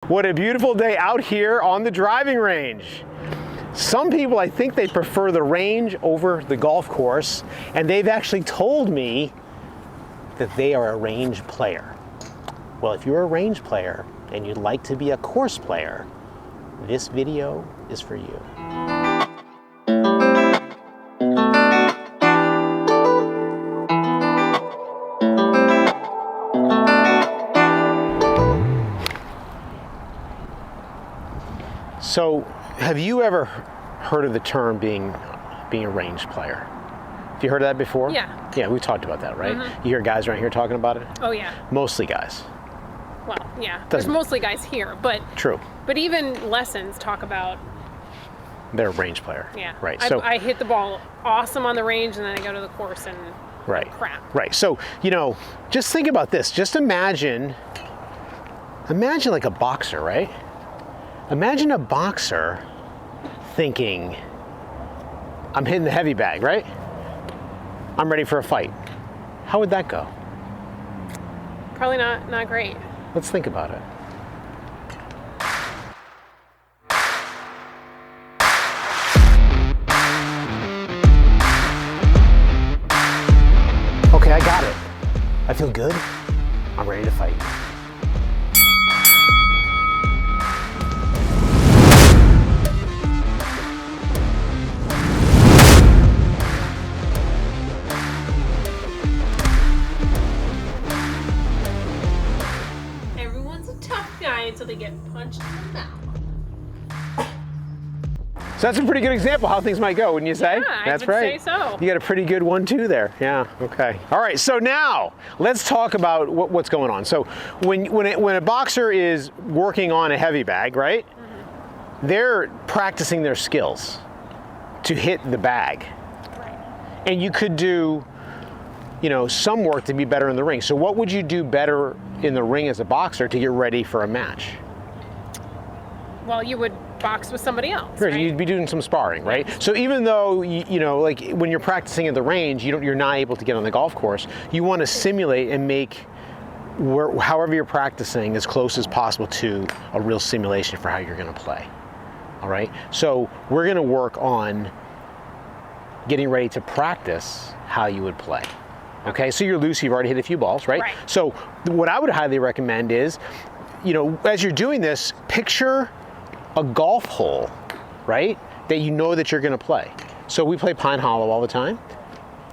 What a beautiful day out here on the driving range. Some people, I think they prefer the range over the golf course, and they've actually told me that they are a range player. Well, if you're a range player and you'd like to be a course player, this video is for you. So, have you ever heard of the term being a range player? Have you heard of that before? Yeah. Yeah, we talked about that, right? Mm-hmm. You hear guys around here talking about it? Oh yeah. Mostly guys. Well, yeah. There's mostly guys here, but true. But even lessons talk about they're a range player. Yeah. Right. So So I hit the ball awesome on the range, and then I go to the course and right. crap. Right. So, you know, just think about this. Just imagine like a boxer, right? Imagine a boxer thinking, I'm hitting the heavy bag, right? I'm ready for a fight. How would that go? Probably not great. Let's think about it. Okay, I got it. I feel good. I'm ready to fight. Until they get punched in the mouth. So that's a pretty good example how things might go, wouldn't you say? Yeah, that's I would right. say so. You got a pretty good 1-2 there. Yeah. Okay. All right. So now let's talk about what's going on. So when a boxer is working on a heavy bag, right? Mm-hmm. They're practicing their skills to hit the bag. Right. And you could do, you know, some work to be better in the ring. So what would you do better in the ring as a boxer to get ready for a match? Well, you would box with somebody else. Right. Right? You'd be doing some sparring, right? So even though you know, like when you're practicing at the range, you're not able to get on the golf course. You want to simulate and make however you're practicing as close as possible to a real simulation for how you're going to play. All right. So we're going to work on getting ready to practice how you would play. Okay, so you're loose, you've already hit a few balls, right? So what I would highly recommend is, you know, as you're doing this, picture a golf hole, right, that you know that you're going to play. So we play Pine Hollow all the time.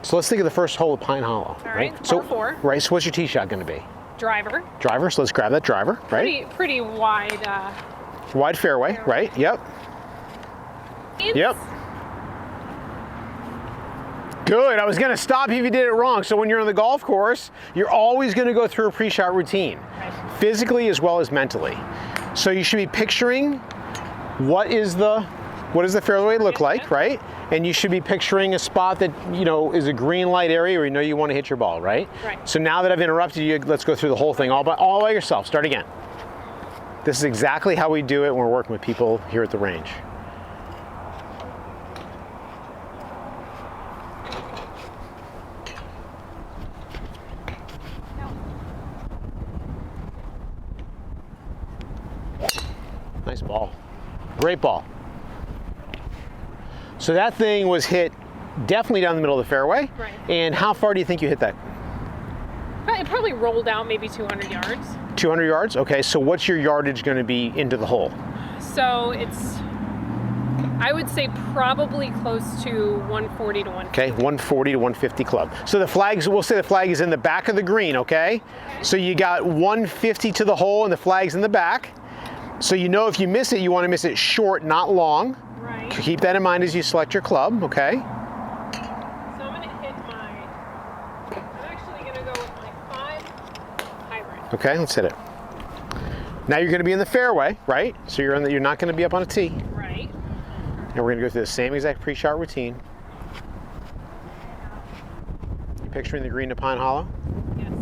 So let's think of the first hole of Pine Hollow, all right? So, par 4. Right, so what's your tee shot going to be? Driver. Driver, so let's grab that driver, right? Pretty wide. Wide fairway, right? Yep. Yep. Good. I was going to stop you if you did it wrong. So when you're on the golf course, you're always going to go through a pre-shot routine, physically as well as mentally. So you should be picturing what does the fairway look like, right? And you should be picturing a spot that, you know, is a green light area where you know you want to hit your ball, right? Right. So now that I've interrupted you, let's go through the whole thing all by yourself. Start again. This is exactly how we do it when we're working with people here at the range. Nice ball. Great ball. So that thing was hit definitely down the middle of the fairway. Right. And how far do you think you hit that? It probably rolled out maybe 200 yards. 200 yards? Okay, so what's your yardage going to be into the hole? So it's, I would say probably close to 140 to 150. Okay, 140 to 150 club. So the flags, we'll say the flag is in the back of the green, okay? So you got 150 to the hole and the flag's in the back. So you know if you miss it, you want to miss it short, not long. Right. Keep that in mind as you select your club, okay? So I'm going to hit I'm actually going to go with my 5 hybrid. Okay, let's hit it. Now you're going to be in the fairway, right? So you're not going to be up on a tee. Right. And we're going to go through the same exact pre-shot routine. You're picturing the green to Pine Hollow? Yes.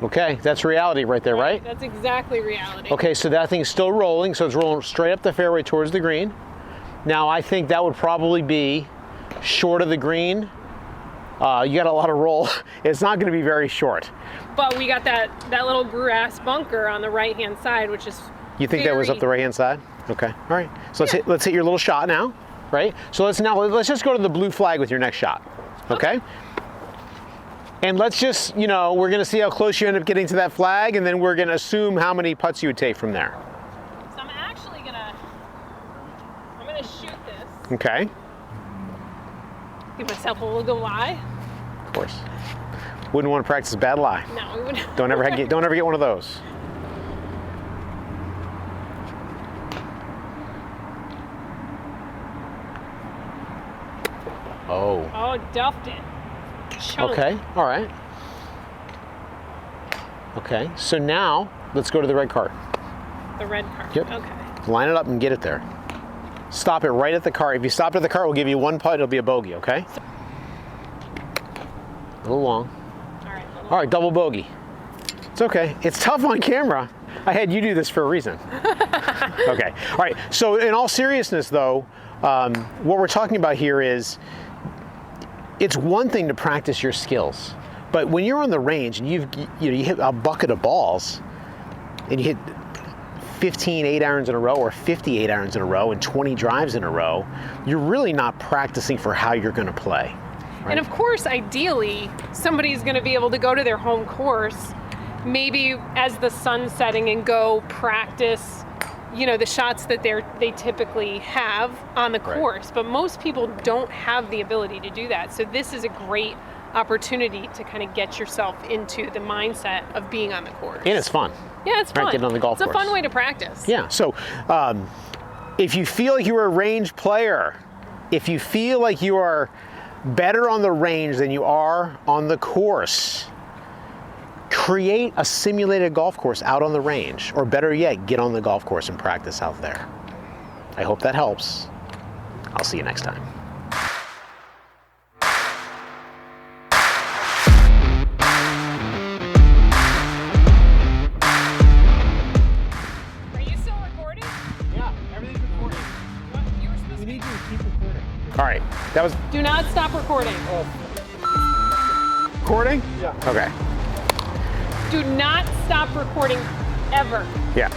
Okay, that's reality right there, right? That's exactly reality. Okay, so that thing's still rolling, so it's rolling straight up the fairway towards the green. Now I think that would probably be short of the green. You got a lot of roll. It's not going to be very short. But we got that little grass bunker on the right-hand side, which is You think that was up the right-hand side? Okay, all right. So let's hit your little shot now, right? So let's just go to the blue flag with your next shot, okay? And let's just, you know, we're gonna see how close you end up getting to that flag, and then we're gonna assume how many putts you would take from there. So I'm gonna shoot this. Okay. Give myself a little lie. Of course. Wouldn't want to practice a bad lie. No, we wouldn't. Don't ever get one of those. Oh. Oh, duffed it. Chunk. Okay, all right. Okay, so now let's go to the red card. The red card. Yep. Okay. Line it up and get it there. Stop it right at the cart. If you stop at the cart, we'll give you one putt. It'll be a bogey, okay? A little long. All right, double bogey. It's okay. It's tough on camera. I had you do this for a reason. Okay. All right. So in all seriousness, though, what we're talking about here is it's one thing to practice your skills, but when you're on the range and you hit a bucket of balls and you hit 15 8-irons in a row or 50 8-irons in a row and 20 drives in a row, you're really not practicing for how you're going to play. Right? And of course, ideally, somebody's going to be able to go to their home course, maybe as the sun's setting, and go practice, you know, the shots that they typically have on the course. But most people don't have the ability to do that. So this is a great opportunity to kind of get yourself into the mindset of being on the course. And it's fun. Yeah, it's fun. Right, getting on the golf course. It's a fun way to practice. Yeah. So if you feel like you're a range player, if you feel like you are better on the range than you are on the course, create a simulated golf course out on the range, or better yet, get on the golf course and practice out there. I hope that helps. I'll see you next time. Are you still recording? Yeah, everything's recording. What? You were supposed to We need you to keep recording. All right, that was Do not stop recording. recording? Yeah. Okay. Do not stop recording ever. Yeah.